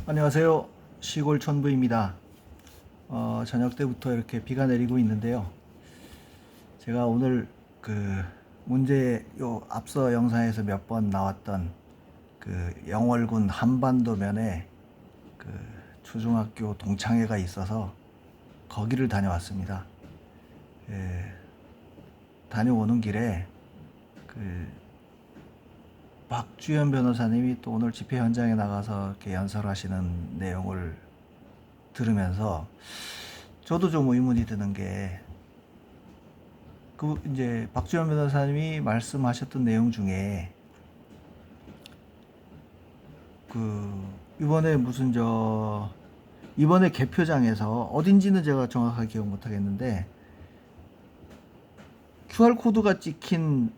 안녕하세요. 시골 천부입니다. 저녁 때부터 이렇게 비가 내리고 있는데요. 제가 오늘 앞서 영상에서 몇 번 나왔던 영월군 한반도면에 그 초중학교 동창회가 있어서 거기를 다녀왔습니다. 예, 다녀오는 길에 박주현 변호사님이 또 오늘 집회 현장에 나가서 이렇게 연설하시는 내용을 들으면서 저도 좀 의문이 드는 게 이제 박주현 변호사님이 말씀하셨던 내용 중에 이번에 개표장에서 어딘지는 제가 정확하게 기억 못 하겠는데 QR코드가 찍힌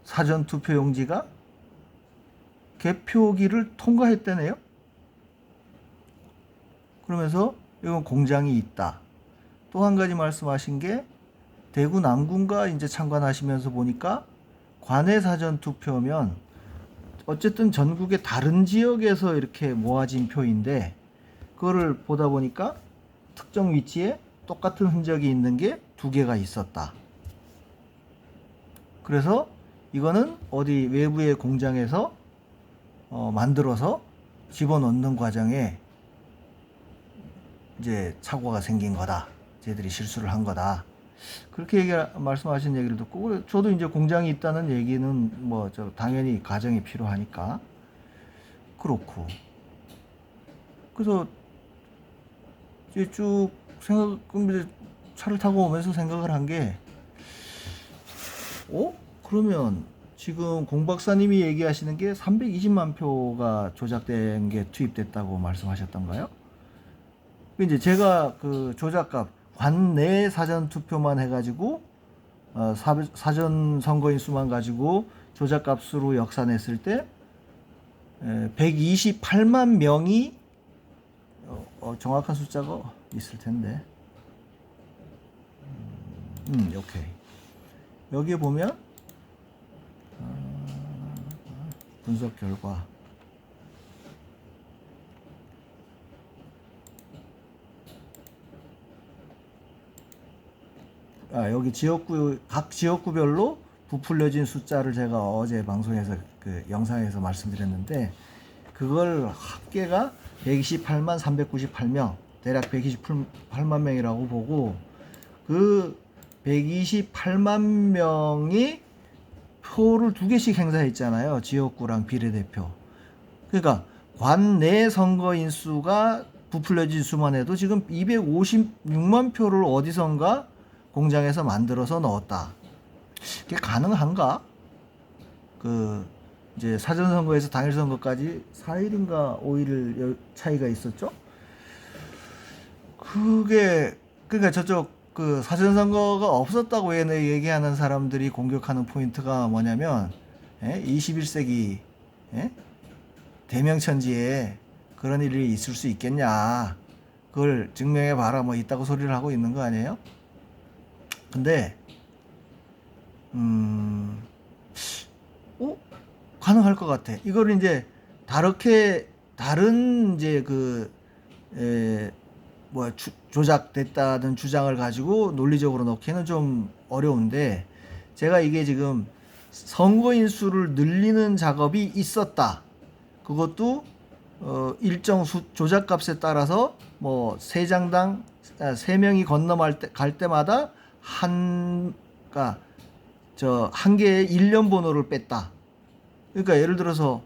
사전투표용지가 개표기를 통과했다네요. 그러면서 이건 공장이 있다. 또 한 가지 말씀하신 게 대구 남군가 이제 참관하시면서 보니까 관내 사전 투표면 어쨌든 전국의 다른 지역에서 이렇게 모아진 표인데 그거를 보다 보니까 특정 위치에 똑같은 흔적이 있는 게 두 개가 있었다. 그래서 이거는 어디 외부의 공장에서 만들어서 집어넣는 과정에 이제 착오가 생긴 거다. 쟤들이 실수를 한 거다. 그렇게 말씀하신 얘기를 듣고 저도 이제 공장이 있다는 얘기는 당연히 가정이 필요하니까 그렇고 그래서 이제 쭉 차를 타고 오면서 생각을 한 게 그러면 지금 공 박사님이 얘기하시는 게 320만 표가 조작된 게 투입됐다고 말씀하셨던가요? 이제 제가 그 조작값 관내 사전 투표만 해가지고 사전 선거인 수만 가지고 조작값으로 역산했을 때 128만 명이 정확한 숫자가 있을 텐데 오케이. 여기에 보면 분석 결과 여기 각 지역구별로 부풀려진 숫자를 제가 어제 방송에서 영상에서 말씀드렸는데 그걸 합계가 128만 398명 대략 128만 명이라고 보고 그 128만 명이 표를 두 개씩 행사했잖아요. 지역구랑 비례대표. 그러니까 관내 선거인 수가 부풀려진 수만 해도 지금 256만 표를 어디선가 공장에서 만들어서 넣었다. 그게 가능한가? 이제 사전선거에서 당일선거까지 4일인가 5일 차이가 있었죠? 그러니까 저쪽 사전선거가 없었다고 얘기하는 사람들이 공격하는 포인트가 뭐냐면 21세기 대명천지에 그런 일이 있을 수 있겠냐 그걸 증명해봐라 있다고 소리를 하고 있는 거 아니에요? 근데 가능할 것 같아. 이걸 이제 다른 이제 조작됐다는 주장을 가지고 논리적으로 넣기는 좀 어려운데 제가 이게 지금 선거인 수를 늘리는 작업이 있었다. 그것도 일정 조작값에 따라서 세 장당 3명이 갈 때마다 한 개의 일련 번호를 뺐다. 그러니까 예를 들어서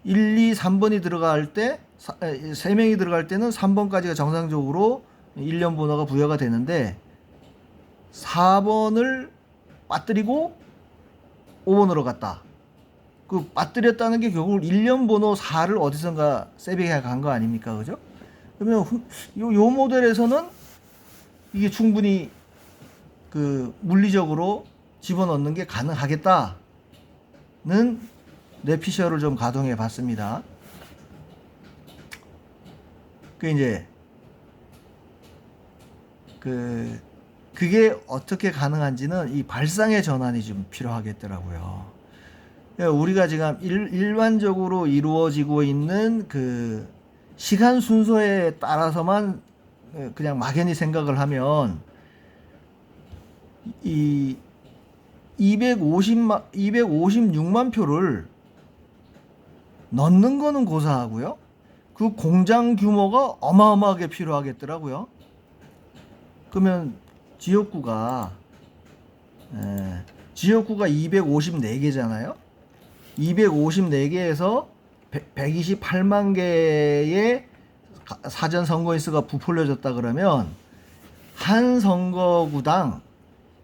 1, 2, 3번이 들어갈 때 3명이 들어갈 때는 3번까지가 정상적으로 일련 번호가 부여가 되는데 4번을 빠뜨리고 5번으로 갔다. 빠뜨렸다는 게 결국 일련 번호 4를 어디선가 세비게 간 거 아닙니까? 그죠? 그러면 요 모델에서는 이게 충분히 물리적으로 집어넣는 게 가능하겠다는 뇌피셜을 좀 가동해 봤습니다. 이제 그게 어떻게 가능한지는 이 발상의 전환이 좀 필요하겠더라고요. 우리가 지금 일반적으로 이루어지고 있는 시간 순서에 따라서만 그냥 막연히 생각을 하면 이 256만 표를 넣는 거는 고사하고요. 그 공장 규모가 어마어마하게 필요하겠더라고요. 그러면 지역구가 254개잖아요. 254개에서 128만 개의 사전 선거인수가 부풀려졌다 그러면 한 선거구당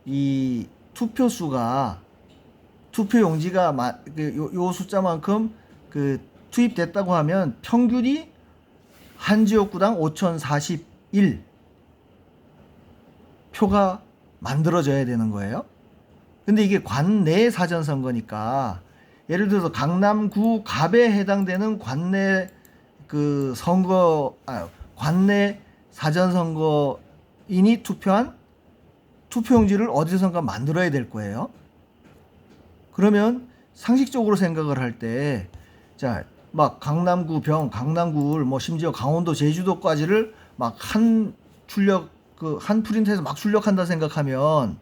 이 투표수가 투표용지가 요 숫자만큼 투입됐다고 하면 평균이 한 지역구당 5,041 표가 만들어져야 되는 거예요. 근데 이게 관내 사전 선거니까 예를 들어서 강남구 갑에 해당되는 관내 관내 사전 선거인이 투표한 투표용지를 어디선가 만들어야 될 거예요. 그러면 상식적으로 생각을 할 때, 자, 막 강남구 강남구를 심지어 강원도 제주도까지를 막 한 프린트에서 막 출력한다 생각하면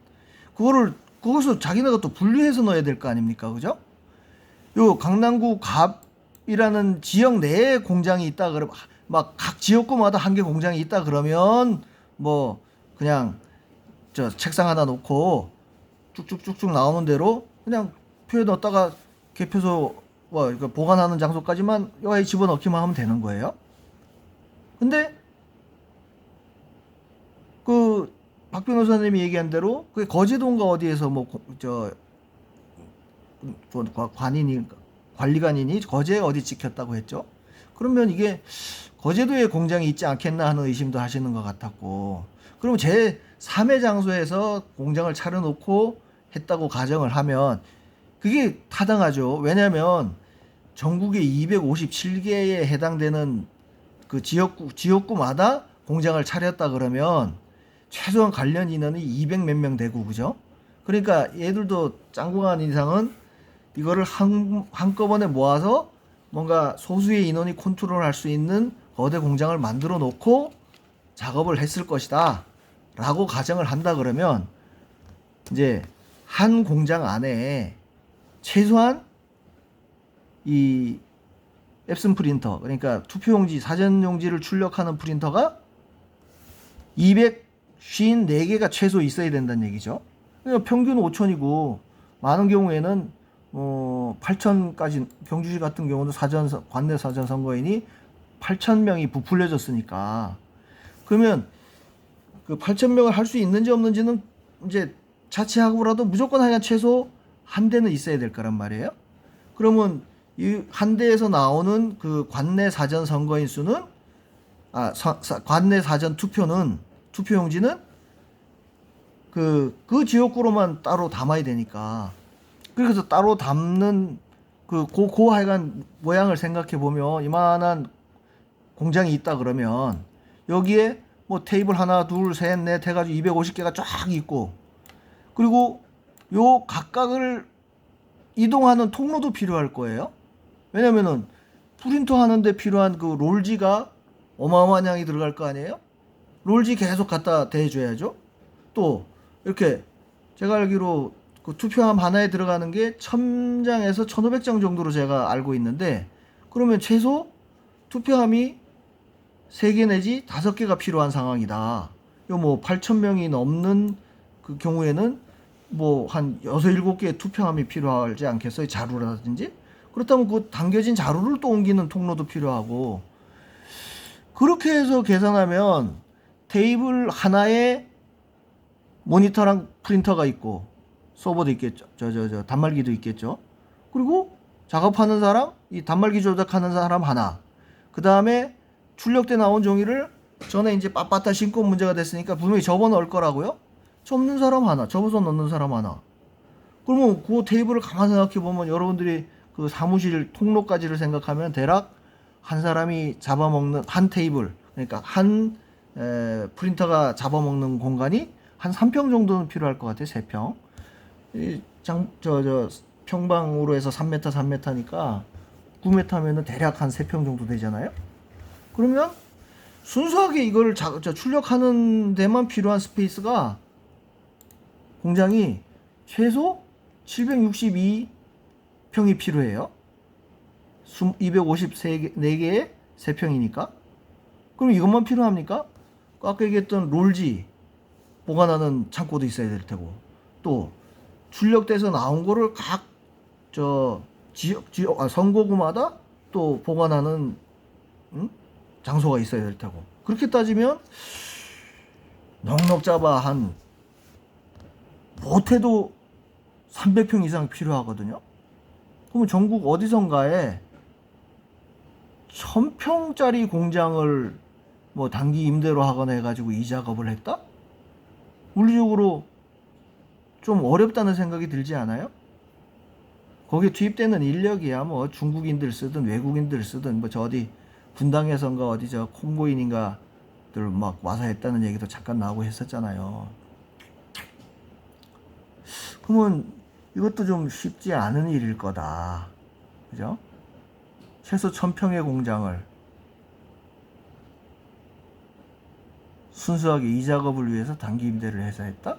그것을 자기네가 또 분류해서 넣어야 될 거 아닙니까? 그죠? 요 강남구 갑이라는 지역 내에 공장이 있다 그러면 막 각 지역구마다 한 개 공장이 있다 그러면 그냥 저 책상 하나 놓고 쭉쭉쭉쭉 나오는 대로 그냥 표에 넣었다가 개표소 보관하는 장소까지만 여기 집어넣기만 하면 되는 거예요. 근데 박 변호사님이 얘기한 대로 그게 거제도인가 어디에서 관리관이니 거제에 어디 찍혔다고 했죠. 그러면 이게 거제도에 공장이 있지 않겠나 하는 의심도 하시는 것 같았고, 그러면 제 3회 장소에서 공장을 차려놓고 했다고 가정을 하면 그게 타당하죠. 왜냐하면 전국의 257개에 해당되는 그 지역구마다 공장을 차렸다 그러면 최소한 관련 인원이 200 몇 명 되고, 그죠? 그러니까 얘들도 짱구간 이상은 이거를 한꺼번에 모아서 뭔가 소수의 인원이 컨트롤할 수 있는 거대 공장을 만들어 놓고 작업을 했을 것이다 라고 가정을 한다 그러면 이제 한 공장 안에 최소한 이 앱슨 프린터, 그러니까 투표용지, 사전용지를 출력하는 프린터가 254개가 최소 있어야 된다는 얘기죠. 그러니까 평균 5,000이고 많은 경우에는 8,000까지, 경주시 같은 경우는 관내 사전 선거인이 8,000명이 부풀려졌으니까, 그러면 그 8,000명을 할 수 있는지 없는지는 이제 자치하고라도 무조건 하여간 최소 한 대는 있어야 될 거란 말이에요. 그러면 이 한 대에서 나오는 그 관내 사전 선거인 수는 관내 사전 투표용지는 그 지역구로만 따로 담아야 되니까, 그래서 따로 담는 하여간 모양을 생각해 보면 이만한 공장이 있다 그러면 여기에 테이블 하나 둘 셋 넷 해가지고 250개가 쫙 있고, 그리고 요 각각을 이동하는 통로도 필요할 거예요. 왜냐면은 프린터 하는데 필요한 그 롤지가 어마어마한 양이 들어갈 거 아니에요? 롤지 계속 갖다 대줘야죠. 또 이렇게 제가 알기로 그 투표함 하나에 들어가는 게 1000장에서 1500장 정도로 제가 알고 있는데, 그러면 최소 투표함이 3개 내지 5개가 필요한 상황이다. 요 8,000명이 넘는 그 경우에는 한 6, 7개의 투표함이 필요하지 않겠어요? 자루라든지. 그렇다면 그 당겨진 자루를 또 옮기는 통로도 필요하고, 그렇게 해서 계산하면 테이블 하나에 모니터랑 프린터가 있고 서버도 있겠죠. 단말기도 있겠죠. 그리고 작업하는 사람, 이 단말기 조작하는 사람 하나. 그 다음에 출력돼 나온 종이를 전에 이제 빳빳한 신고 문제가 됐으니까 분명히 접어 넣을 거라고요. 접는 사람 하나, 접어서 넣는 사람 하나. 그러면 그 테이블을 가만히 생각해 보면 여러분들이 그 사무실 통로까지를 생각하면 대략 한 사람이 잡아먹는 한 테이블, 그러니까 한 프린터가 잡아먹는 공간이 한 3평 정도는 필요할 것 같아요. 3평. 평방으로 해서 3m, 3m니까 9m면은 대략 한 3평 정도 되잖아요. 그러면 순수하게 이걸 출력하는 데만 필요한 스페이스가 공장이 최소 762평이 필요해요. 254개의 3평이니까. 그럼 이것만 필요합니까? 아까 얘기했던 롤지 보관하는 창고도 있어야 될 테고, 또 출력돼서 나온 거를 각 선거구마다 또 보관하는 장소가 있어야 될 테고. 그렇게 따지면 넉넉 잡아 한 못해도 300평 이상 필요하거든요. 그러면 전국 어디선가에 1000평짜리 공장을 뭐 단기 임대로 하거나 해가지고 이 작업을 했다? 물리적으로 좀 어렵다는 생각이 들지 않아요? 거기에 투입되는 인력이야 뭐 중국인들 쓰든 외국인들 쓰든 뭐 저 어디 분당에선가 어디 저 콩고인인가들 막 와서 했다는 얘기도 잠깐 나오고 했었잖아요. 그러면 이것도 좀 쉽지 않은 일일 거다. 그죠? 최소 1000평의 공장을 순수하게 이 작업을 위해서 단기 임대를 해서 했다?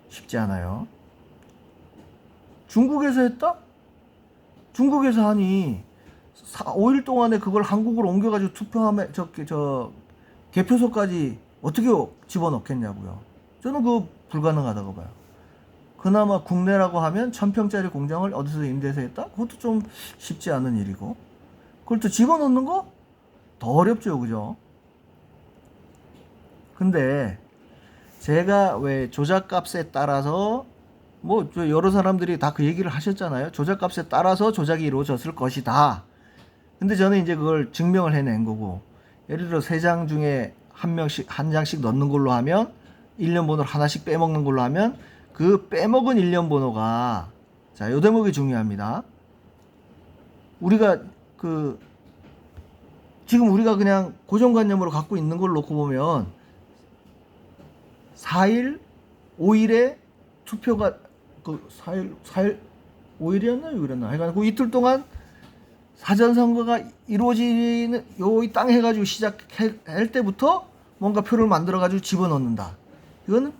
쉽지 않아요. 중국에서 했다? 중국에서 하니 5일 동안에 그걸 한국으로 옮겨가지고 투표함에 개표소까지 어떻게 집어넣겠냐고요. 저는 그거 불가능하다고 봐요. 그나마 국내라고 하면 1000평짜리 공장을 어디서 임대해서 했다? 그것도 좀 쉽지 않은 일이고, 그걸 또 집어넣는 거? 더 어렵죠, 그죠? 근데 제가 왜 조작값에 따라서 뭐 여러 사람들이 다 그 얘기를 하셨잖아요. 조작값에 따라서 조작이 이루어졌을 것이다. 근데 저는 이제 그걸 증명을 해낸 거고, 예를 들어 3장 중에 한 장씩 넣는 걸로 하면 1년 번호를 하나씩 빼먹는 걸로 하면 그 빼먹은 1년 번호가, 자, 요 대목이 중요합니다. 우리가 지금 우리가 그냥 고정관념으로 갖고 있는 걸 놓고 보면 4일, 5일에 투표가 4일, 5일이었나요? 그랬나? 하여간 그 이틀 동안 사전선거가 이루어지는 이 땅 해가지고 시작할 때부터 뭔가 표를 만들어가지고 집어넣는다. 이거는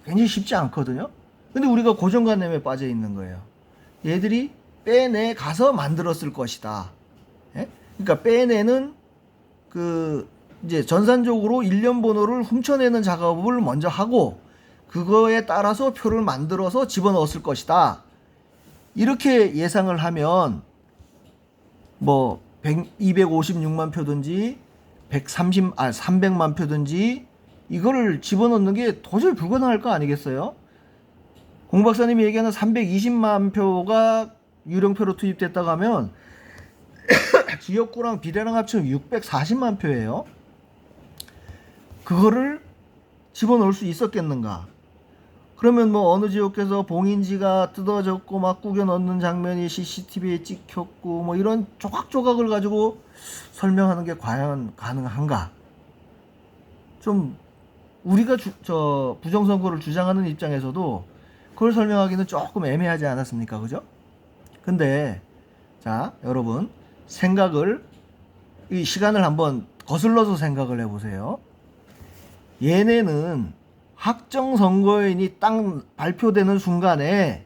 굉장히 쉽지 않거든요. 근데 우리가 고정관념에 빠져 있는 거예요. 얘들이 빼내 가서 만들었을 것이다. 예? 그러니까 빼내는 이제 전산적으로 일련 번호를 훔쳐내는 작업을 먼저 하고 그거에 따라서 표를 만들어서 집어넣었을 것이다. 이렇게 예상을 하면 뭐 256만 표든지 300만 표든지 이거를 집어넣는 게 도저히 불가능할 거 아니겠어요? 공 박사님이 얘기하는 320만 표가 유령표로 투입됐다고 하면 지역구랑 비례랑 합치면 640만 표예요. 그거를 집어넣을 수 있었겠는가? 그러면 뭐 어느 지역에서 봉인지가 뜯어졌고 막 꾸겨 넣는 장면이 CCTV에 찍혔고 뭐 이런 조각조각을 가지고 설명하는 게 과연 가능한가? 좀 우리가 부정선거를 주장하는 입장에서도 그걸 설명하기는 조금 애매하지 않았습니까? 그죠? 근데 자, 여러분 이 시간을 한번 거슬러서 생각을 해보세요. 얘네는 확정 선거인이 딱 발표되는 순간에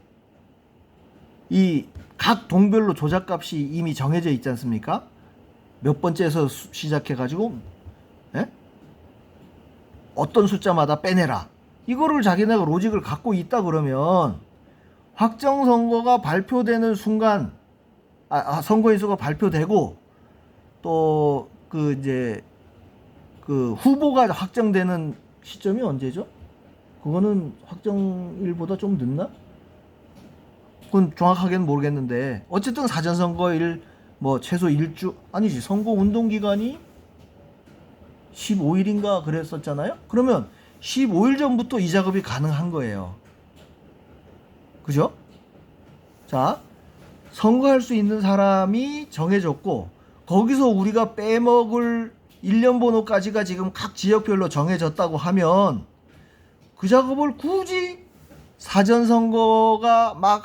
이 각 동별로 조작값이 이미 정해져 있지 않습니까? 몇 번째에서 시작해가지고 어떤 숫자마다 빼내라. 이거를 자기네가 로직을 갖고 있다 그러면 확정 선거가 발표되는 순간, 선거인 수가 발표되고 또 후보가 확정되는 시점이 언제죠? 그거는 확정일보다 좀 늦나? 그건 정확하게는 모르겠는데 어쨌든 사전선거일 뭐 최소 아니지, 선거운동기간이 15일인가 그랬었잖아요. 그러면 15일 전부터 이 작업이 가능한 거예요. 그죠? 자, 선거할 수 있는 사람이 정해졌고 거기서 우리가 빼먹을 일련 번호까지가 지금 각 지역별로 정해졌다고 하면 그 작업을 굳이 사전선거가 막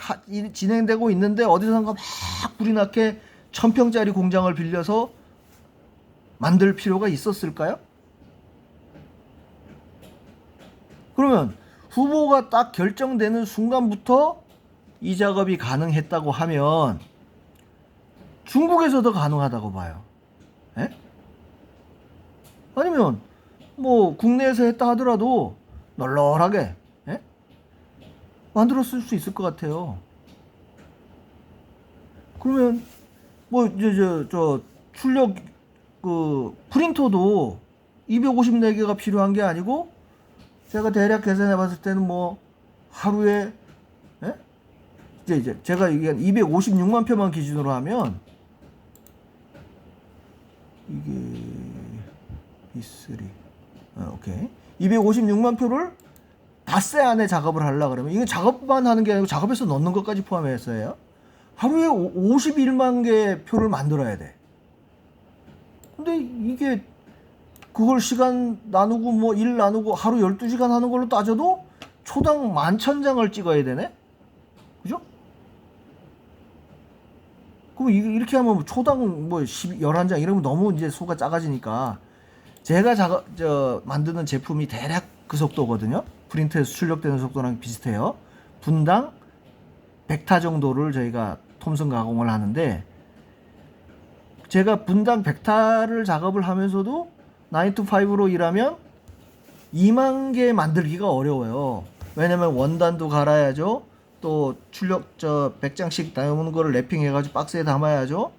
진행되고 있는데 어디선가 막 불이 나게 1000평짜리 공장을 빌려서 만들 필요가 있었을까요? 그러면 후보가 딱 결정되는 순간부터 이 작업이 가능했다고 하면 중국에서도 가능하다고 봐요. 에? 아니면 뭐 국내에서 했다 하더라도 널널하게 만들었을 수 있을 것 같아요. 그러면 뭐 이제 저 출력 그 프린터도 254개가 필요한 게 아니고 제가 대략 계산해 봤을 때는 뭐 하루에 이제 제가 얘기한 256만 표만 기준으로 하면 이게 B3 오케이 256만 표를 닷새 안에 작업을 하려고 그러면 이건 작업만 하는 게 아니고 작업해서 넣는 것까지 포함해서요. 하루에 51만 개 표를 만들어야 돼. 근데 이게 그걸 시간 나누고 뭐 일 나누고 하루 12시간 하는 걸로 따져도 초당 11,000장을 찍어야 되네? 그죠? 그럼 이렇게 하면 초당 뭐 11장 이러면 너무 이제 수가 작아지니까 제가 만드는 제품이 대략 그 속도거든요. 프린트에서 출력되는 속도랑 비슷해요. 분당 100타 정도를 저희가 톰슨 가공을 하는데 제가 분당 100타를 작업을 하면서도 9 to 5로 일하면 2만 개 만들기가 어려워요. 왜냐면 원단도 갈아야죠. 또 출력 100장씩 남은 거를 랩핑 해가지고 박스에 담아야죠.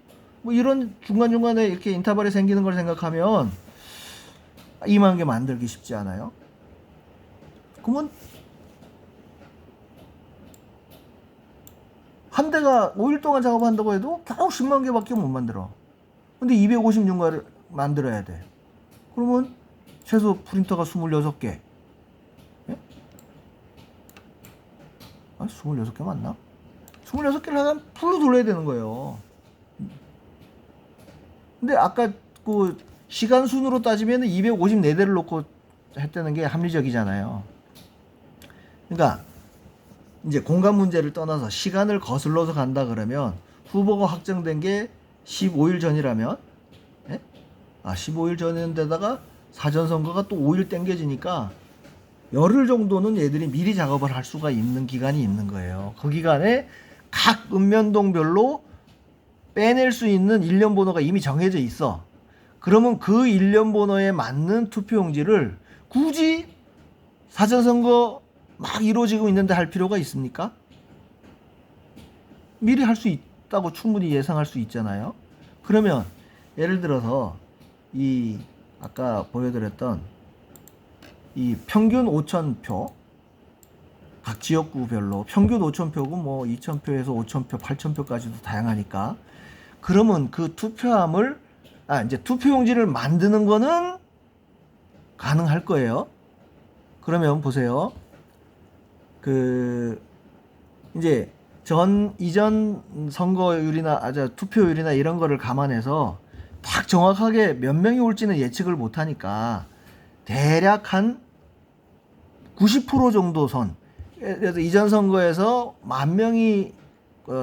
뭐 이런 중간중간에 이렇게 인터벌이 생기는 걸 생각하면 2만 개 만들기 쉽지 않아요. 그러면 한 대가 5일 동안 작업한다고 해도 겨우 10만 개밖에 못 만들어. 근데 256개를 만들어야 돼. 그러면 최소 프린터가 26개. 예? 아, 26개 맞나? 26개를 하면 풀로 돌려야 되는 거예요. 근데 아까 그 시간 순으로 따지면 254대를 놓고 했다는 게 합리적이잖아요. 그러니까 이제 공간 문제를 떠나서 시간을 거슬러서 간다 그러면 후보가 확정된 게 15일 전이라면 15일 전인데다가 사전선거가 또 5일 땡겨지니까 열흘 정도는 얘들이 미리 작업을 할 수가 있는 기간이 있는 거예요. 그 기간에 각 읍면동별로 빼낼 수 있는 일련 번호가 이미 정해져 있어. 그러면 그 일련 번호에 맞는 투표용지를 굳이 사전선거 막 이루어지고 있는데 할 필요가 있습니까? 미리 할 수 있다고 충분히 예상할 수 있잖아요. 그러면 예를 들어서 이 아까 보여드렸던 이 평균 5,000표 각 지역구별로 평균 5,000표고 뭐 2,000표에서 5,000표, 8,000표까지도 다양하니까 그러면 그 투표함을 이제 투표용지를 만드는 거는 가능할 거예요. 그러면 보세요. 그 이제 이전 선거율이나 투표율이나 이런 거를 감안해서 딱 정확하게 몇 명이 올지는 예측을 못 하니까 대략 한 90% 정도 선. 그래서 이전 선거에서 10,000명이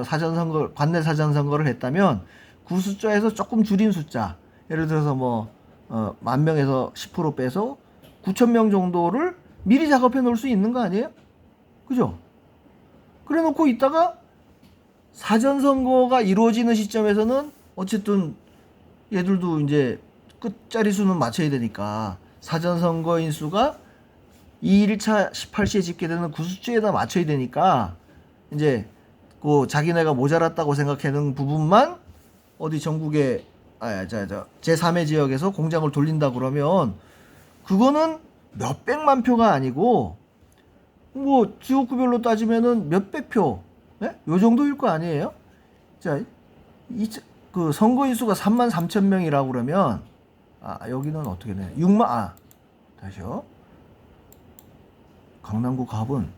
사전선거 관내 사전선거를 했다면 그 숫자에서 조금 줄인 숫자. 예를 들어서 뭐 10,000명에서 10% 빼서 9,000명 정도를 미리 작업해 놓을 수 있는 거 아니에요? 그죠? 그래 놓고 있다가 사전선거가 이루어지는 시점에서는 어쨌든 얘들도 이제 끝자리 수는 맞춰야 되니까 사전선거인 수가 2일차 18시에 집계되는 그 수치에다 맞춰야 되니까 이제 그 자기네가 모자랐다고 생각하는 부분만 어디 전국에 제3의 지역에서 공장을 돌린다 그러면 그거는 몇백만 표가 아니고 뭐 지역구별로 따지면은 몇백 표, 요 정도일 거 아니에요? 자, 그 선거인 수가 33,000명이라고 그러면 여기는 어떻게 되냐? 6만 다시요. 강남구 갑은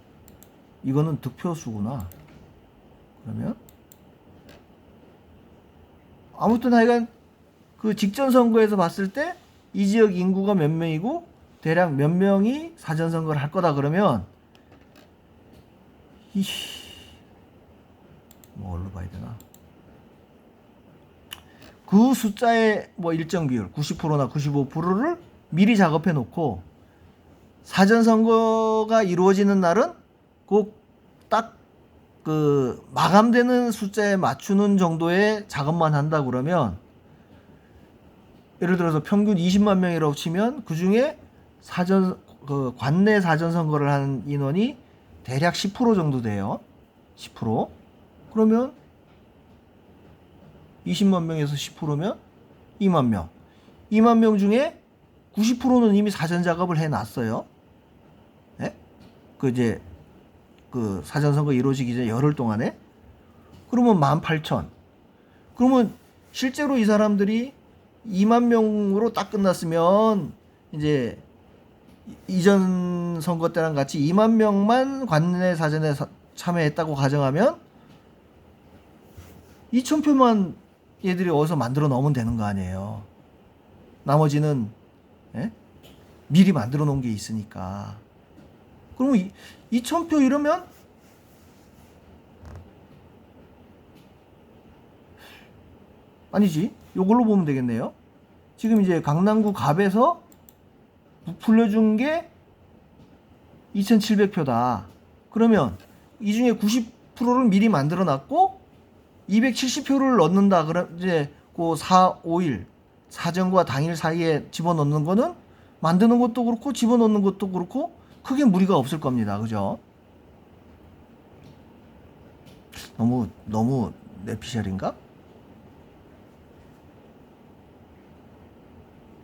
이거는 득표수구나. 그러면 아무튼 하여간 그 직전 선거에서 봤을 때 이 지역 인구가 몇 명이고 대략 몇 명이 사전 선거를 할 거다 그러면 뭘로 봐야 되나? 그 숫자의 뭐 일정 비율 90%나 95%를 미리 작업해 놓고 사전 선거가 이루어지는 날은 꼭 딱 그 마감되는 숫자에 맞추는 정도의 작업만 한다 그러면, 예를 들어서 평균 20만 명이라고 치면 그 중에 사전 그 관내 사전 선거를 하는 인원이 대략 10% 정도 돼요. 10%. 그러면 20만 명에서 10%면 2만 명. 2만 명 중에 90%는 이미 사전 작업을 해 놨어요. 예? 그 이제 그 사전 선거 이루어지기 전에 열흘 동안에. 그러면 18,000. 그러면 실제로 이 사람들이 2만 명으로 딱 끝났으면 이제 이전 선거 때랑 같이 2만 명만 관내 사전에 참여했다고 가정하면 2,000표만 얘들이 어디서 만들어 놓으면 되는 거 아니에요. 나머지는 예? 미리 만들어 놓은 게 있으니까. 그러면 2,000표 이러면 아니지. 요걸로 보면 되겠네요. 지금 이제 강남구 갑에서 불려준 게 2,700표다. 그러면 이 중에 90%를 미리 만들어 놨고 270표를 넣는다. 그럼 이제 그 4, 5일 사전과 당일 사이에 집어넣는 거는 만드는 것도 그렇고 집어넣는 것도 그렇고 크게 무리가 없을 겁니다. 그죠? 너무 내피셜인가?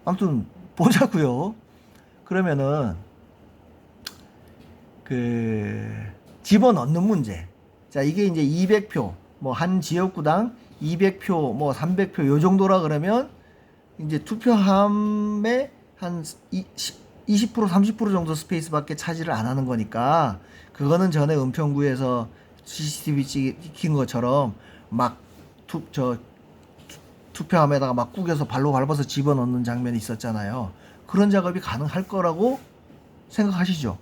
아무튼 보자고요. 그러면은 그 집어넣는 문제. 자, 이게 이제 200표, 뭐 한 지역구당 200표, 뭐 300표 요 정도라 그러면 이제 투표함에 한 20%, 30% 정도 스페이스밖에 차지를 안 하는 거니까 그거는 전에 은평구에서 CCTV 찍힌 것처럼 막 투표함에다가 막 구겨서 발로 밟아서 집어넣는 장면이 있었잖아요. 그런 작업이 가능할 거라고 생각하시죠?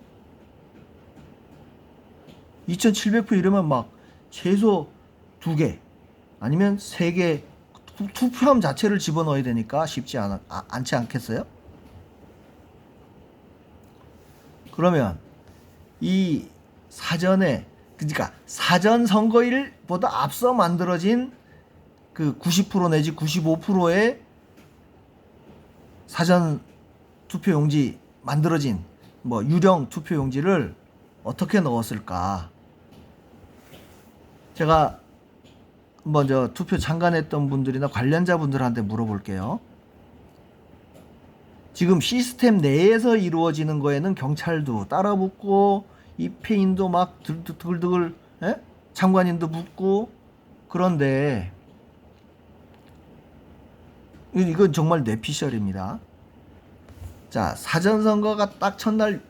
2,700표 이러면 막 최소 2개 아니면 3개 투표함 자체를 집어넣어야 되니까 쉽지 않지 않겠어요? 그러면 이 사전에, 그러니까 사전 선거일보다 앞서 만들어진 그 90% 내지 95%의 사전 투표용지 만들어진 뭐 유령 투표용지를 어떻게 넣었을까? 제가 먼저 투표 참관했던 분들이나 관련자분들한테 물어볼게요. 지금 시스템 내에서 이루어지는 거에는 경찰도 따라붙고 입회인도 막 드글드글 참관인도 붙고 그런데 이건 정말 뇌피셜입니다. 자, 사전선거가 딱 첫날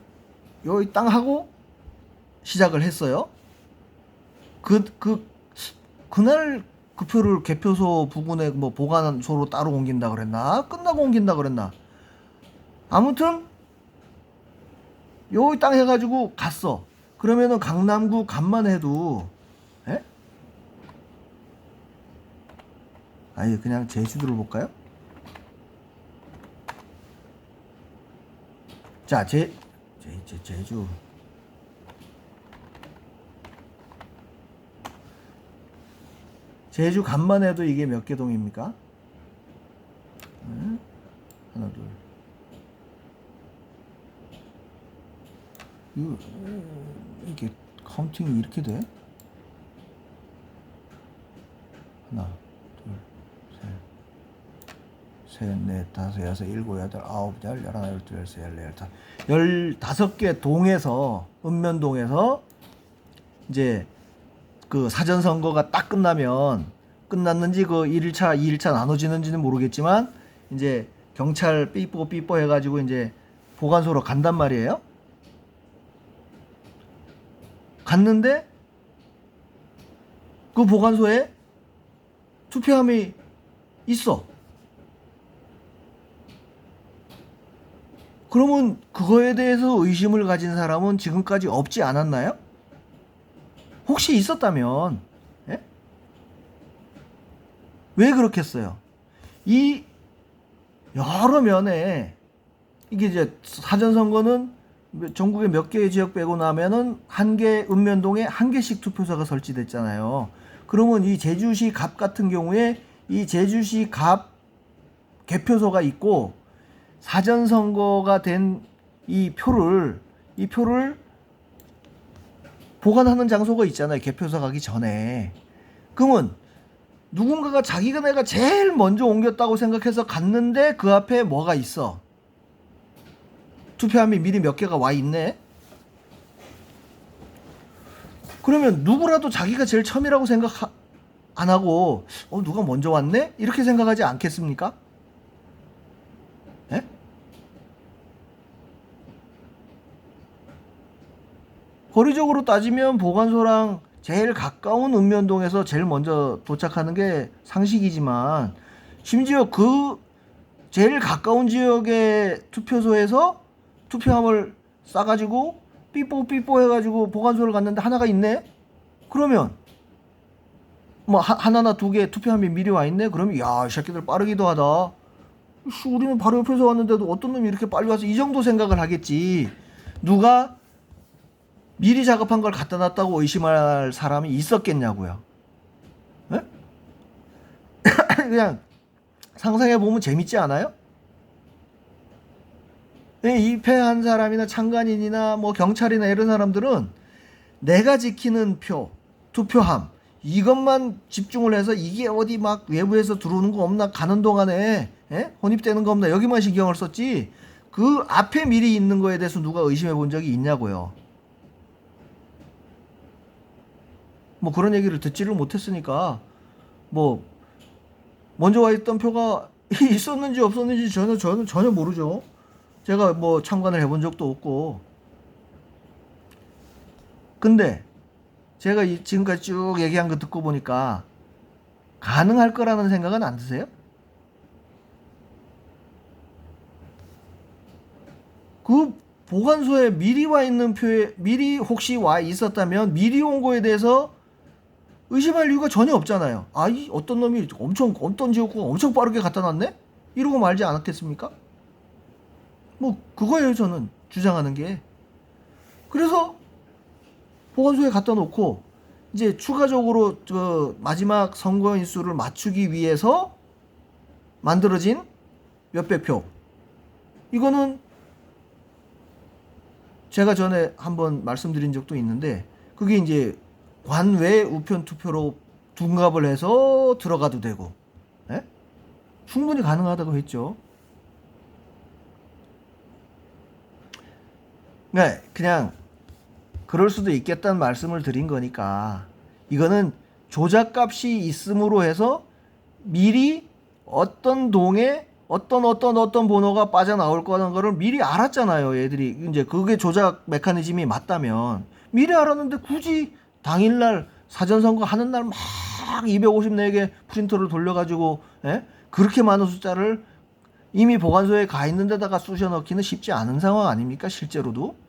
여기 땅 하고 시작을 했어요. 그날 그 표를 개표소 부근에 뭐 보관소로 따로 옮긴다 그랬나? 끝나고 옮긴다 그랬나? 아무튼 여기 땅 해가지고 갔어. 그러면은 강남구 간만 해도 아니 그냥 제주도를 볼까요? 자, 제주. 제주 간만 해도 이게 몇 개 동입니까? 하나, 둘. 이게 카운팅이 이렇게 돼? 하나, 둘, 셋, 넷, 다섯, 여섯, 일곱, 여덟, 아홉, 열, 열하나, 열둘, 열세, 열네, 열다섯. 15개 동에서, 읍면동에서 이제 그 사전선거가 딱 끝났는지 그 1일차, 2일차 나눠지는지는 모르겠지만 이제 경찰 삐뽀 해가지고 이제 보관소로 간단 말이에요. 갔는데 그 보관소에 투표함이 있어. 그러면 그거에 대해서 의심을 가진 사람은 지금까지 없지 않았나요? 혹시 있었다면 왜 그렇겠어요? 이 여러 면에 이게 이제 사전선거는 전국에 몇 개의 지역 빼고 나면은 한 개 읍면동에 한 개씩 투표소가 설치됐잖아요. 그러면 이 제주시 갑 같은 경우에 이 제주시 갑 개표소가 있고 사전선거가 된 이 표를 보관하는 장소가 있잖아요. 개표소 가기 전에. 그러면 누군가가 자기가 내가 제일 먼저 옮겼다고 생각해서 갔는데 그 앞에 뭐가 있어? 투표함이 미리 몇 개가 와 있네? 그러면 누구라도 자기가 제일 처음이라고 생각 안 하고 누가 먼저 왔네? 이렇게 생각하지 않겠습니까? 예? 거리적으로 따지면 보관소랑 제일 가까운 읍면동에서 제일 먼저 도착하는 게 상식이지만 심지어 그 제일 가까운 지역의 투표소에서 투표함을 싸가지고 삐뽀 해가지고 보관소를 갔는데 하나가 있네? 그러면 뭐 하나나 두 개 투표함이 미리 와 있네? 그러면 야, 이 새끼들 빠르기도 하다. 우리는 바로 옆에서 왔는데도 어떤 놈이 이렇게 빨리 와서 이 정도 생각을 하겠지. 누가 미리 작업한 걸 갖다 놨다고 의심할 사람이 있었겠냐고요. 에? 그냥 상상해 보면 재밌지 않아요? 입회한 사람이나 참관인이나 뭐 경찰이나 이런 사람들은 내가 지키는 표, 투표함 이것만 집중을 해서 이게 어디 막 외부에서 들어오는 거 없나 가는 동안에 혼입되는 거 없나 여기만 신경을 썼지 그 앞에 미리 있는 거에 대해서 누가 의심해 본 적이 있냐고요. 뭐 그런 얘기를 듣지를 못했으니까 뭐 먼저 와 있던 표가 있었는지 없었는지 저는 전혀 모르죠. 제가 뭐 참관을 해본 적도 없고. 근데 제가 지금까지 쭉 얘기한 거 듣고 보니까 가능할 거라는 생각은 안 드세요? 그 보관소에 미리 와 있는 표에 미리 혹시 와 있었다면 미리 온 거에 대해서 의심할 이유가 전혀 없잖아요. 이 어떤 놈이 어떤 지역구가 엄청 빠르게 갖다 놨네? 이러고 말지 않았겠습니까? 뭐 그거예요 저는 주장하는 게. 그래서 보관소에 갖다 놓고 이제 추가적으로 마지막 선거 인수를 맞추기 위해서 만들어진 몇백 표. 이거는 제가 전에 한번 말씀드린 적도 있는데 그게 이제 관외 우편 투표로 둔갑을 해서 들어가도 되고 충분히 가능하다고 했죠. 네, 그냥 그럴 수도 있겠다는 말씀을 드린 거니까 이거는 조작값이 있음으로 해서 미리 어떤 동에 어떤 번호가 빠져나올 거라는 거를 미리 알았잖아요. 얘들이 이제 그게 조작 메커니즘이 맞다면 미리 알았는데 굳이 당일날 사전선거 하는 날 막 254개 프린터를 돌려가지고 그렇게 많은 숫자를 이미 보관소에 가 있는 데다가 쑤셔 넣기는 쉽지 않은 상황 아닙니까? 실제로도.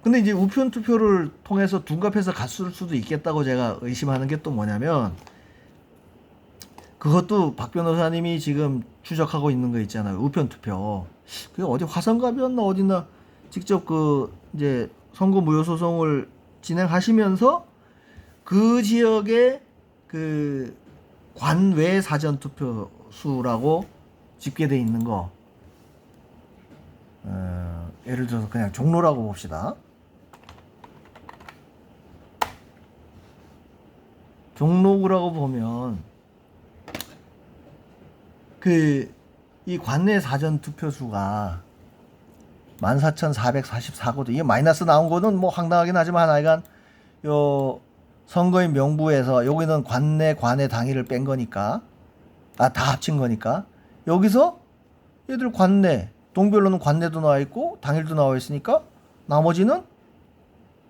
근데 이제 우편 투표를 통해서 둔갑해서 갔을 수도 있겠다고 제가 의심하는 게 또 뭐냐면 그것도 박 변호사님이 지금 추적하고 있는 거 있잖아요. 우편 투표. 그게 어디 화성갑이었나 어디나 직접 이제 선거 무효 소송을 진행하시면서 그 지역의 관외 사전 투표 수라고 집계돼 있는 거. 예를 들어서 그냥 종로라고 봅시다. 종로구라고 보면 이 관내 사전 투표 수가 14,444거든. 이게 마이너스 나온 거는 뭐 황당하긴 하지만 하여간 요 선거인 명부에서 여기는 관내 당일을 뺀 거니까 다 합친 거니까 여기서 얘들 관내 동별로는 관내도 나와 있고 당일도 나와 있으니까 나머지는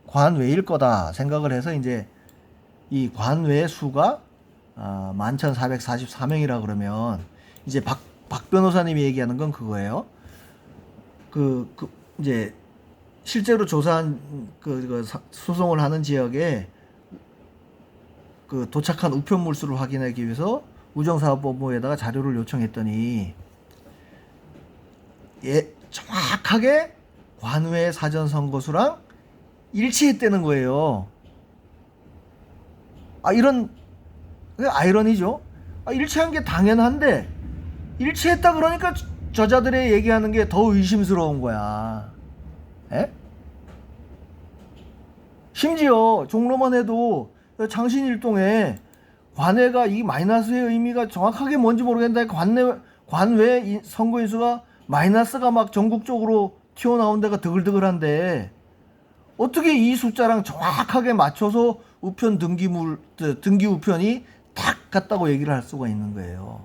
관외일 거다 생각을 해서 이제 이 관외 수가 11,444명이라 그러면 이제 박 변호사님이 얘기하는 건 그거예요. 이제 실제로 조사한 소송을 하는 지역에 그 도착한 우편 물수를 확인하기 위해서 우정사업본부에다가 자료를 요청했더니 정확하게 관외 사전 선거수랑 일치했다는 거예요. 이런 아이러니죠. 일치한 게 당연한데 일치했다 그러니까 저자들의 얘기하는 게 더 의심스러운 거야. 에? 심지어 종로만 해도 창신일동에 관외가 이 마이너스의 의미가 정확하게 뭔지 모르겠는데 관외 선거인수가 마이너스가 막 전국적으로 튀어나온 데가 드글드글한데 어떻게 이 숫자랑 정확하게 맞춰서 등기 우편이 딱 같다고 얘기를 할 수가 있는 거예요.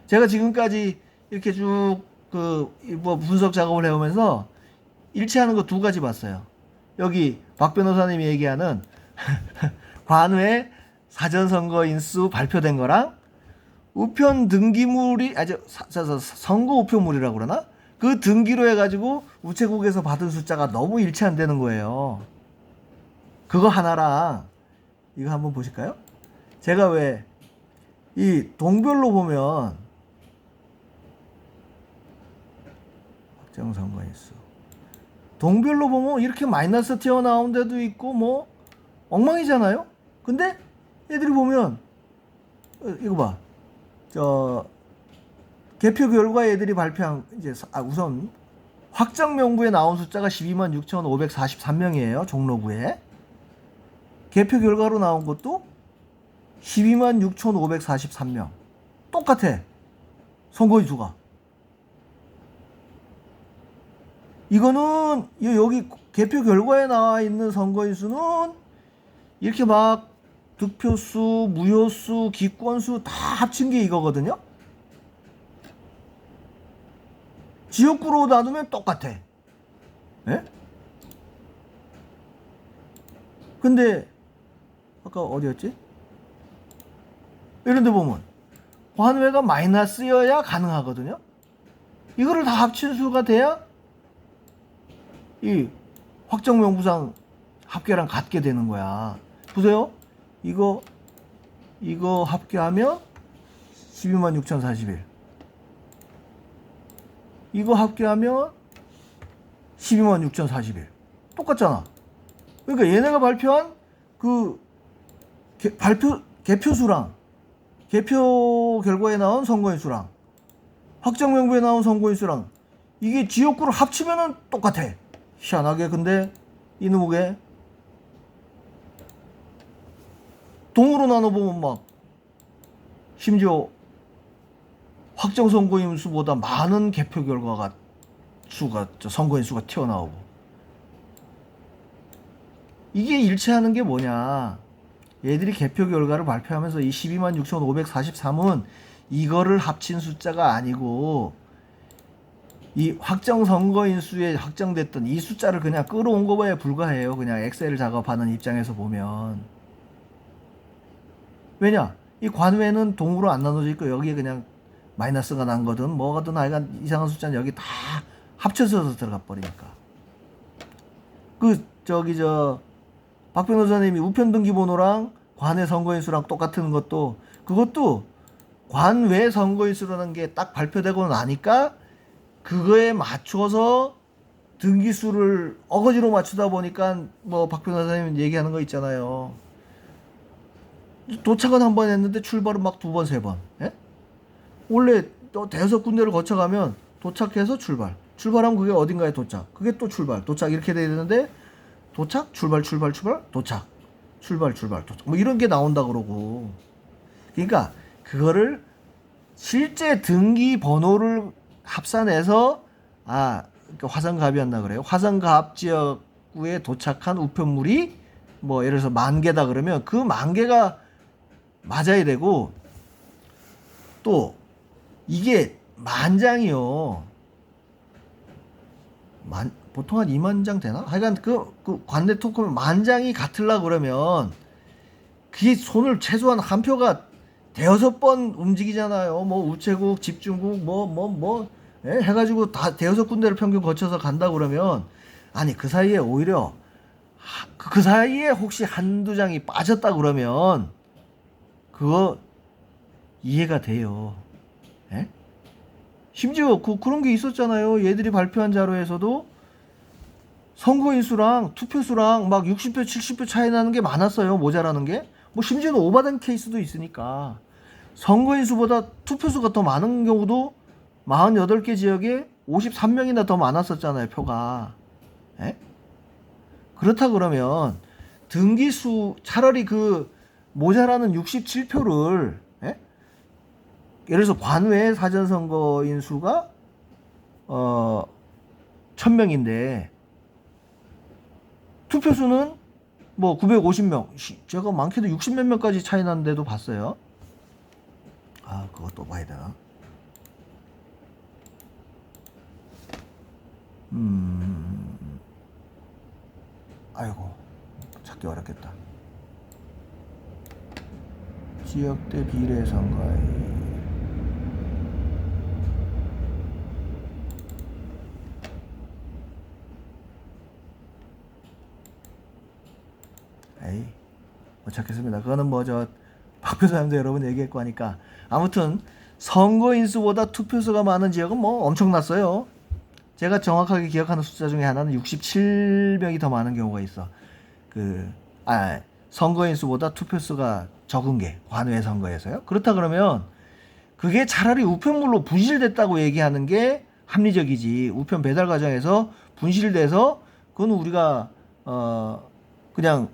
제가 지금까지 이렇게 쭉 분석 작업을 해오면서 일치하는 거 두 가지 봤어요. 여기 박 변호사님이 얘기하는 관외 사전선거 인수 발표된 거랑 우편 등기물이 선거 우편물이라고 그러나? 그 등기로 해가지고 우체국에서 받은 숫자가 너무 일치 안 되는 거예요. 그거 하나랑 이거 한번 보실까요? 제가 왜 이 동별로 보면 확정선거 인수 동별로 보면 이렇게 마이너스 튀어나온 데도 있고 뭐 엉망이잖아요. 근데 애들이 보면 이거 봐. 개표 결과 애들이 발표한 우선 확정 명부에 나온 숫자가 126,543명이에요. 종로구에. 개표 결과로 나온 것도 126,543명. 똑같아. 선거인수가. 이거는 여기 개표 결과에 나와 있는 선거인수는 이렇게 막 득표수, 무효수, 기권수 다 합친 게 이거거든요. 지역구로 나누면 똑같아. 예? 근데 아까 어디였지? 이런 데 보면 관외가 마이너스여야 가능하거든요. 이거를 다 합친 수가 돼야 이 확정 명부상 합계랑 같게 되는 거야. 보세요. 이거 합계하면 126,041. 이거 합계하면 126,041. 똑같잖아. 그러니까 얘네가 발표한 개표수랑 개표 결과에 나온 선거인수랑 확정 명부에 나온 선거인수랑 이게 지역구를 합치면은 똑같아. 희한하게. 근데 이놈의 동으로 나눠보면 막 심지어 확정 선거인 수보다 많은 개표 결과가 선거인 수가 튀어나오고. 이게 일치하는 게 뭐냐? 얘들이 개표 결과를 발표하면서 이 126,543은 이거를 합친 숫자가 아니고 이 확정 선거인 수에 확정됐던 이 숫자를 그냥 끌어온 거에 불과해요. 그냥 엑셀 작업하는 입장에서 보면. 왜냐? 이 관외는 동으로 안 나눠져 있고 여기에 그냥 마이너스가 난 거든 뭐가든 하여간 이상한 숫자는 여기 다 합쳐서 들어가 버리니까. 박 변호사님이 우편 등기번호랑 관외 선거인수랑 똑같은 것도 그것도 관외 선거인수라는 게 딱 발표되고 나니까 그거에 맞춰서 등기수를 어거지로 맞추다 보니까 뭐 박 변호사님 얘기하는 거 있잖아요. 도착은 한 번 했는데 출발은 막 두 번, 세 번. 예? 원래 또 대여섯 군데를 거쳐가면 도착해서 출발하면 그게 어딘가에 도착, 그게 또 도착 이렇게 돼야 되는데 도착, 출발, 도착, 출발, 도착 뭐 이런 게 나온다 그러고. 그러니까 그거를 실제 등기 번호를 합산해서 그러니까 화성갑이었나 그래요. 화성갑 지역구에 도착한 우편물이 뭐 예를 들어서 10,000개다 그러면 그 10,000개가 맞아야 되고, 또 이게 10,000장이요. 보통 한 20,000장 되나? 하여간 그 관내 토큰을 10,000장이 같으려 그러면 그게 손을 최소한 한 표가 대여섯 번 움직이잖아요. 뭐 우체국, 집중국 해가지고 다 대여섯 군데를 평균 거쳐서 간다 그러면 그 사이에 오히려 그 사이에 혹시 한두 장이 빠졌다 그러면 그거 이해가 돼요. 예? 심지어 그런 게 있었잖아요. 얘들이 발표한 자료에서도 선거인수랑 투표수랑 막 60표, 70표 차이 나는 게 많았어요. 모자라는 게. 뭐 심지어는 오바된 케이스도 있으니까. 선거인수보다 투표수가 더 많은 경우도 48개 지역에 53명이나 더 많았었잖아요. 표가. 예? 그렇다 그러면 등기수 차라리 그 모자라는 67표를 예? 예를 들어서 관외 사전선거인 수가 1000명인데 투표수는 뭐 950명. 제가 많게도 60몇 명까지 차이 나는데도 봤어요. 아, 그것도 봐야 되나? 아이고, 찾기 어렵겠다. 지역대 비례 선거에 에이, 못 찾겠습니다. 그거는 뭐 저 박표사님도 여러분 얘기했고 하니까. 아무튼 선거인수보다 투표수가 많은 지역은 뭐 엄청났어요. 제가 정확하게 기억하는 숫자 중에 하나는 67명이 더 많은 경우가 있어. 선거인수보다 투표수가 적은 게 관외 선거에서요. 그렇다 그러면 그게 차라리 우편물로 분실됐다고 얘기하는 게 합리적이지. 우편 배달 과정에서 분실돼서 그건 우리가 그냥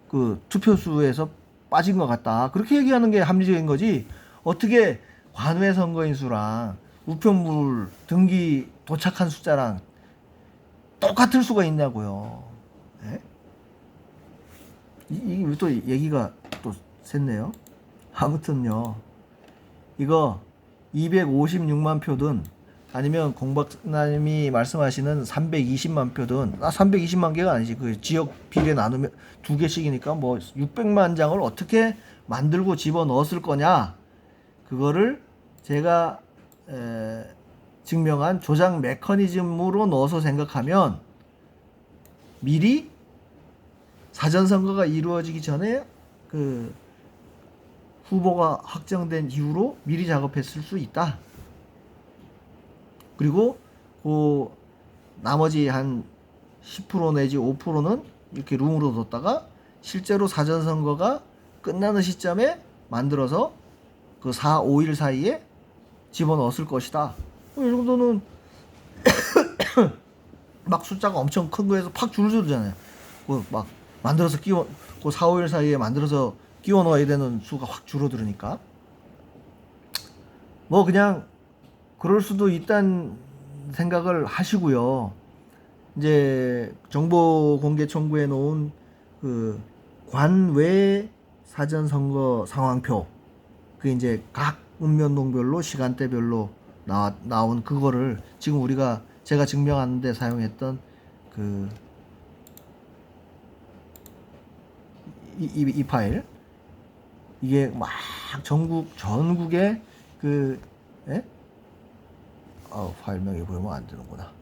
그 투표수에서 빠진 것 같다. 그렇게 얘기하는 게 합리적인 거지. 어떻게 관외 선거인 수랑 우편물 등기 도착한 숫자랑 똑같을 수가 있냐고요. 예? 이게 또 얘기가 또 샜네요. 아무튼요. 이거 256만 표든 아니면 공박사님이 말씀하시는 320만 표든 320만 개가 아니지. 그 지역 비례 나누면 두 개씩이니까 뭐 600만 장을 어떻게 만들고 집어넣었을 거냐. 그거를 제가 증명한 조작 메커니즘으로 넣어서 생각하면 미리 사전선거가 이루어지기 전에 그 후보가 확정된 이후로 미리 작업했을 수 있다. 그리고 그 나머지 한 10% 내지 5%는 이렇게 룸으로 뒀다가 실제로 사전선거가 끝나는 시점에 만들어서 그 4, 5일 사이에 집어넣었을 것이다. 이 정도는 막 숫자가 엄청 큰 거에서 팍 줄어들잖아요. 막 만들어서 그 4, 5일 사이에 만들어서 끼워 넣어야 되는 수가 확 줄어들으니까. 뭐 그냥 그럴 수도 있다는 생각을 하시고요. 이제 정보 공개 청구해 놓은 그 관외 사전 선거 상황표, 그 이제 각 읍면동별로 시간대별로 나온 그거를 지금 제가 증명하는데 사용했던 그 이 파일, 이게 막 전국에 그 예? 파일명이 보이면 안 되는구나.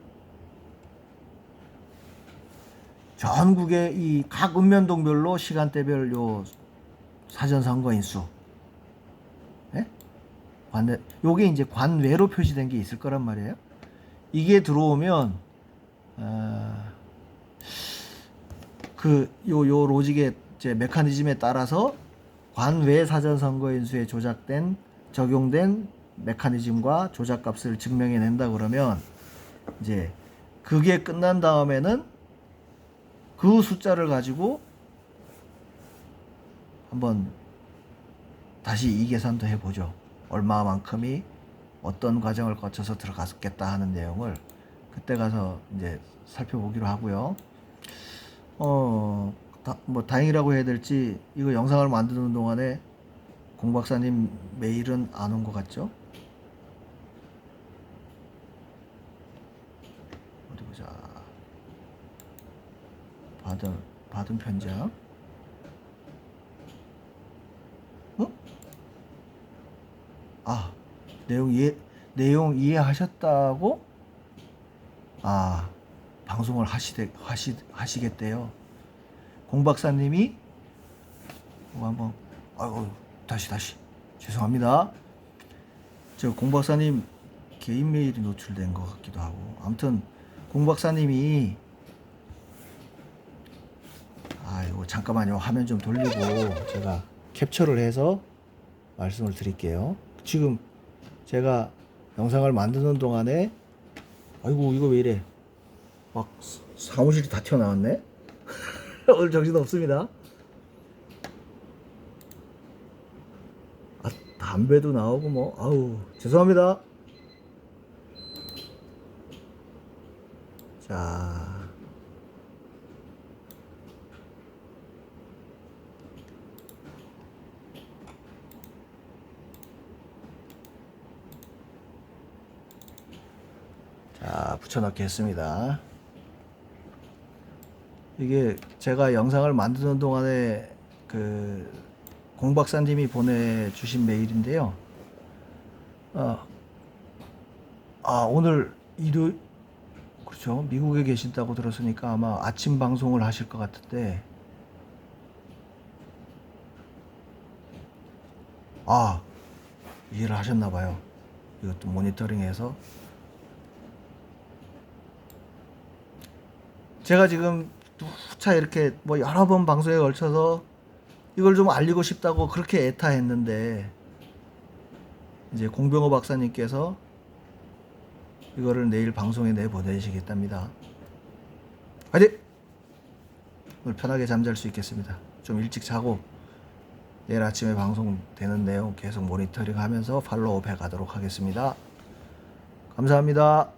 전국의 이 각 읍면동별로 시간대별 요 사전 선거인 수, 예? 요게 이제 관외로 표시된 게 있을 거란 말이에요. 이게 들어오면 요 로직의 제 메커니즘에 따라서 관외 사전 선거인 수에 적용된 메커니즘과 조작값을 증명해낸다 그러면 이제 그게 끝난 다음에는 그 숫자를 가지고 한번 다시 이 계산도 해보죠. 얼마만큼이 어떤 과정을 거쳐서 들어갔겠다 하는 내용을 그때 가서 이제 살펴보기로 하고요. 뭐 다행이라고 해야 될지 이거 영상을 만드는 동안에 공 박사님 메일은 안 온 것 같죠? 어디 보자. 받은 편지야. 내용 이해하셨다고? 방송을 하시겠대요. 공 박사님이 한번 다시 죄송합니다. 저 공 박사님 개인 메일이 노출된 것 같기도 하고, 아무튼 공 박사님이 이거 잠깐만요. 화면 좀 돌리고 제가 캡처를 해서 말씀을 드릴게요. 지금 제가 영상을 만드는 동안에 아이고 이거 왜 이래, 막 사무실이 다 튀어나왔네. 오늘 정신 없습니다. 담배도 나오고 뭐 아우 죄송합니다. 자, 붙여넣기 했습니다. 이게 제가 영상을 만드는 동안에 공 박사님이 보내주신 메일인데요. 오늘 일요일, 그렇죠. 미국에 계신다고 들었으니까 아마 아침 방송을 하실 것 같은데, 이해를 하셨나봐요. 이것도 모니터링해서. 제가 지금 누차 이렇게 뭐 여러 번 방송에 걸쳐서 이걸 좀 알리고 싶다고 그렇게 애타했는데, 이제 공병호 박사님께서 이거를 내일 방송에 내보내시겠답니다. 화이팅! 오늘 편하게 잠잘 수 있겠습니다. 좀 일찍 자고 내일 아침에 방송되는 내용 계속 모니터링 하면서 팔로우업 해 가도록 하겠습니다. 감사합니다.